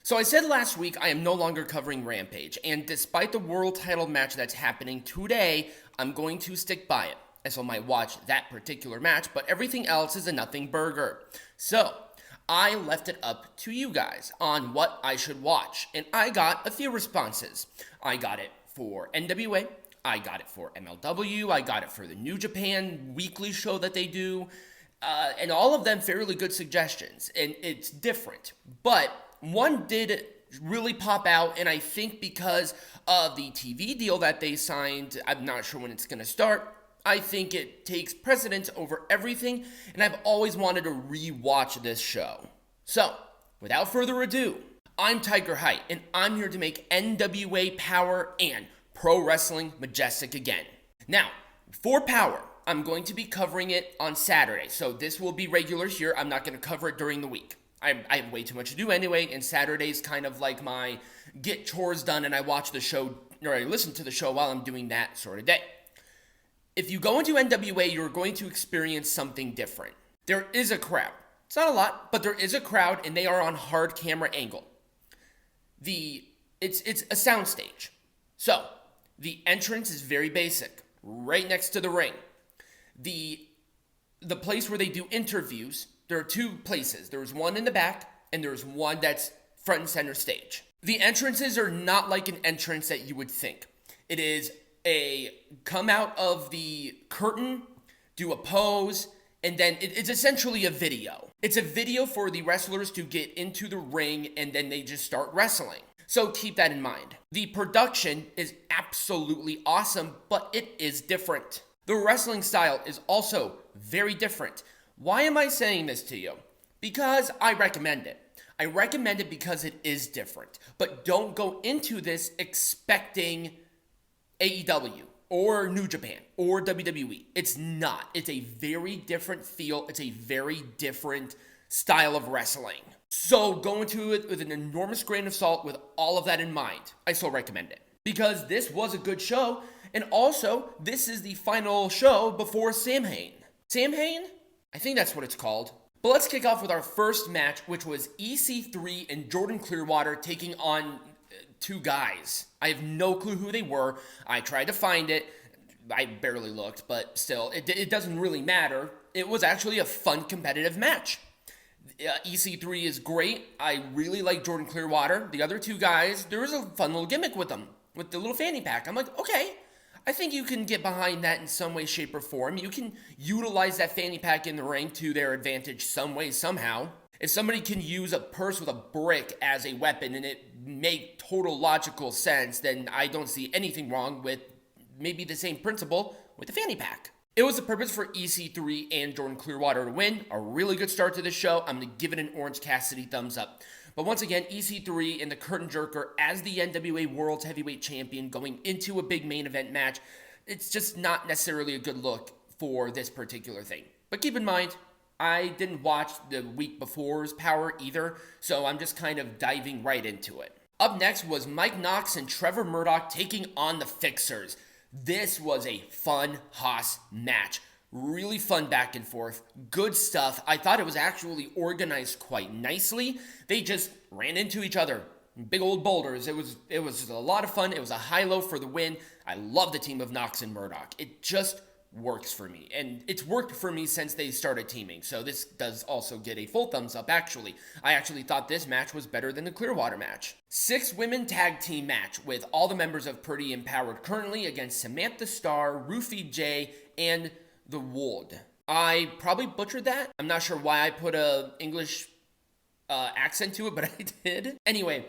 So I said last week I am no longer covering Rampage, and despite the world title match that's happening today, I'm going to stick by it. I still might watch that particular match, but everything else is a nothing burger. So I left it up to you guys on what I should watch, and I got a few responses. I got it for NWA, I got it for MLW, I got it for the New Japan weekly show that they do, and all of them fairly good suggestions, and it's different. But one did really pop out, and I think because of the TV deal that they signed, I'm not sure when it's going to start, I think it takes precedence over everything, and I've always wanted to re-watch this show. So, without further ado, I'm Tiger Height, and I'm here to make NWA Powerrr and Pro Wrestling Majestic again. Now, for Powerrr, I'm going to be covering it on Saturday, so this will be regular here. I'm not going to cover it during the week. I have way too much to do anyway, and Saturday's kind of like my get chores done and I watch the show, or I listen to the show while I'm doing that sort of day. If you go into NWA, you're going to experience something different. There is a crowd. It's not a lot, but there is a crowd, and they are on hard camera angle. It's a soundstage. So, the entrance is very basic, right next to the ring. The place where they do interviews, there are two places. There's one in the back, and there's one that's front and center stage. The entrances are not like an entrance that you would think. It is a come out of the curtain, do a pose, and then it's essentially a video. It's a video for the wrestlers to get into the ring, and then they just start wrestling. So keep that in mind. The production is absolutely awesome, but it is different. The wrestling style is also very different. Why am I saying this to you? Because I recommend it. I recommend it because it is different. But don't go into this expecting AEW or New Japan or WWE. It's not. It's a very different feel. It's a very different style of wrestling. So go into it with an enormous grain of salt with all of that in mind. I still recommend it. Because this was a good show, and also this is the final show before Samhain. Samhain? I think that's what it's called. But let's kick off with our first match, which was EC3 and Jordan Clearwater taking on two guys. I have no clue who they were. I tried to find it. I barely looked, but still, it doesn't really matter. It was actually a fun, competitive match. EC3 is great. I really like Jordan Clearwater. The other two guys, there was a fun little gimmick with them, with the little fanny pack. I'm like, okay, I think you can get behind that in some way, shape, or form. You can utilize that fanny pack in the ring to their advantage some way, somehow. If somebody can use a purse with a brick as a weapon and it make total logical sense, then I don't see anything wrong with maybe the same principle with the fanny pack. It was the purpose for EC3 and Jordan Clearwater to win. A really good start to this show. I'm going to give it an Orange Cassidy thumbs up. But once again, EC3 and the curtain jerker as the NWA World Heavyweight Champion going into a big main event match. It's just not necessarily a good look for this particular thing. But keep in mind, I didn't watch the week before's Powerrr either, so I'm just kind of diving right into it. Up next was Mike Knox and Trevor Murdoch taking on the Fixers. This was a fun Haas match. Really fun back and forth. Good stuff. I thought it was actually organized quite nicely. They just ran into each other. Big old boulders. It was a lot of fun. It was a high-low for the win. I love the team of Knox and Murdoch. It just works for me. And it's worked for me since they started teaming. So this does also get a full thumbs up, actually. I actually thought this match was better than the Clearwater match. 6-women tag team match with all the members of Pretty Empowered currently against Samantha, Starr, Ruthie J, and the Woad. I probably butchered that. I'm not sure why I put a English accent to it, but I did. Anyway,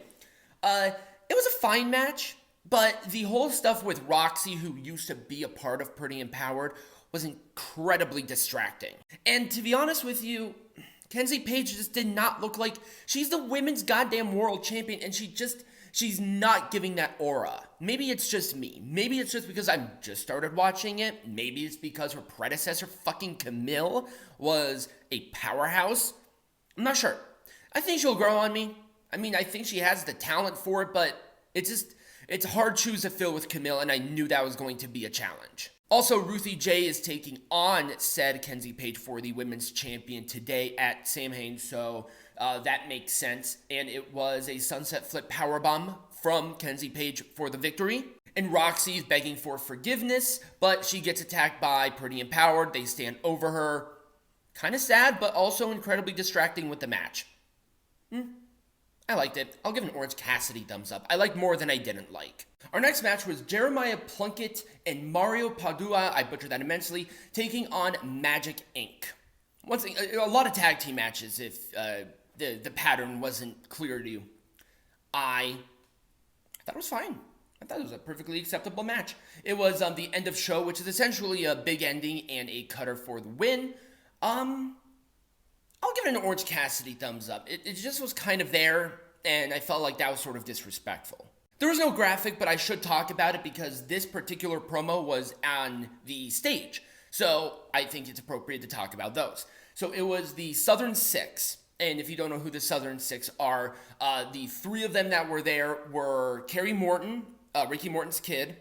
it was a fine match. But the whole stuff with Roxy, who used to be a part of Pretty Empowered, was incredibly distracting. And to be honest with you, Kenzie Paige just did not look like she's the women's goddamn world champion, and she's not giving that aura. Maybe it's just me. Maybe it's just because I've just started watching it. Maybe it's because her predecessor, fucking Camille, was a powerhouse. I'm not sure. I think she'll grow on me. I mean, I think she has the talent for it, but it's hard shoes to fill with Camille, and I knew that was going to be a challenge. Also, Ruthie J is taking on said Kenzie Paige for the women's champion today at Samhain, so that makes sense. And it was a sunset flip powerbomb from Kenzie Paige for the victory. And Roxy is begging for forgiveness, but she gets attacked by Pretty Empowered. They stand over her. Kind of sad, but also incredibly distracting with the match. I liked it. I'll give an Orange Cassidy thumbs up. I liked more than I didn't like. Our next match was Jeremiah Plunkett and Mario Pardua, I butchered that immensely, taking on Magic Inc. Once again, a lot of tag team matches if the pattern wasn't clear to you. I thought it was fine. I thought it was a perfectly acceptable match. It was the end of show, which is essentially a big ending and a cutter for the win. I'll give it an Orange Cassidy thumbs up. It just was kind of there, and I felt like that was sort of disrespectful. There was no graphic, but I should talk about it because this particular promo was on the stage. So I think it's appropriate to talk about those. So it was the Southern Six. And if you don't know who the Southern Six are, the three of them that were there were Kerry Morton, Ricky Morton's kid.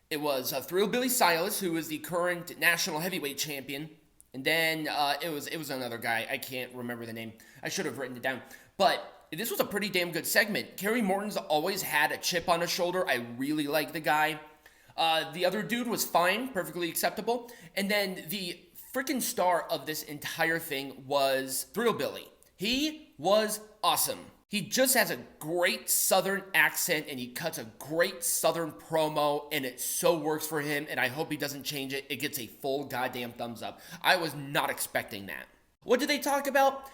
It was Thrill Billy Silas, who is the current national heavyweight champion. And then it was another guy. I can't remember the name. I should have written it down. But this was a pretty damn good segment. Kerry Morton's always had a chip on his shoulder. I really like the guy. The other dude was fine, perfectly acceptable. And then the freaking star of this entire thing was Thrill Billy. He was awesome. He just has a great Southern accent and he cuts a great Southern promo and it so works for him and I hope he doesn't change it. It gets a full goddamn thumbs up. I was not expecting that. What did they talk about?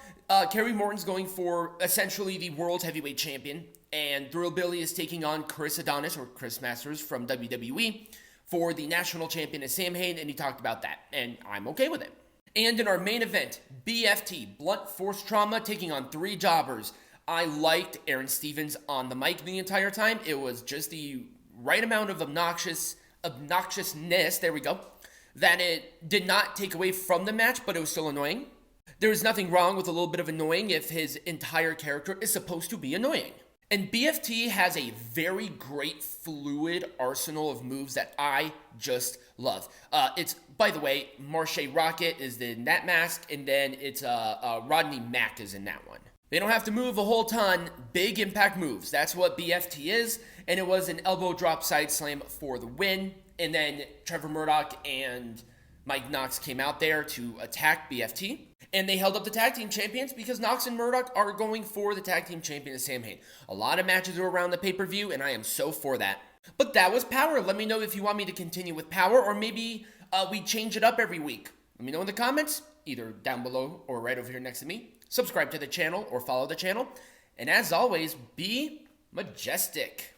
Kerry Morton's going for essentially the world heavyweight champion and Thrill Billy is taking on Chris Adonis or Chris Masters from WWE for the national champion at Samhain and he talked about that and I'm okay with it. And in our main event, BFT, Blunt Force Trauma, taking on three jobbers. I liked Aaron Stevens on the mic the entire time. It was just the right amount of obnoxiousness, there we go, that it did not take away from the match, but it was still annoying. There is nothing wrong with a little bit of annoying if his entire character is supposed to be annoying. And BFT has a very great fluid arsenal of moves that I just love. It's, by the way, Marche Rocket is in that mask, and then it's Rodney Mack is in that one. They don't have to move a whole ton, big impact moves. That's what BFT is, and it was an elbow drop side slam for the win. And then Trevor Murdoch and Mike Knox came out there to attack BFT. And they held up the tag team champions because Knox and Murdoch are going for the tag team champion at Samhain. A lot of matches are around the pay-per-view, and I am so for that. But that was Powerrr. Let me know if you want me to continue with Powerrr, or maybe we change it up every week. Let me know in the comments, either down below or right over here next to me. Subscribe to the channel or follow the channel. And as always, be majestic.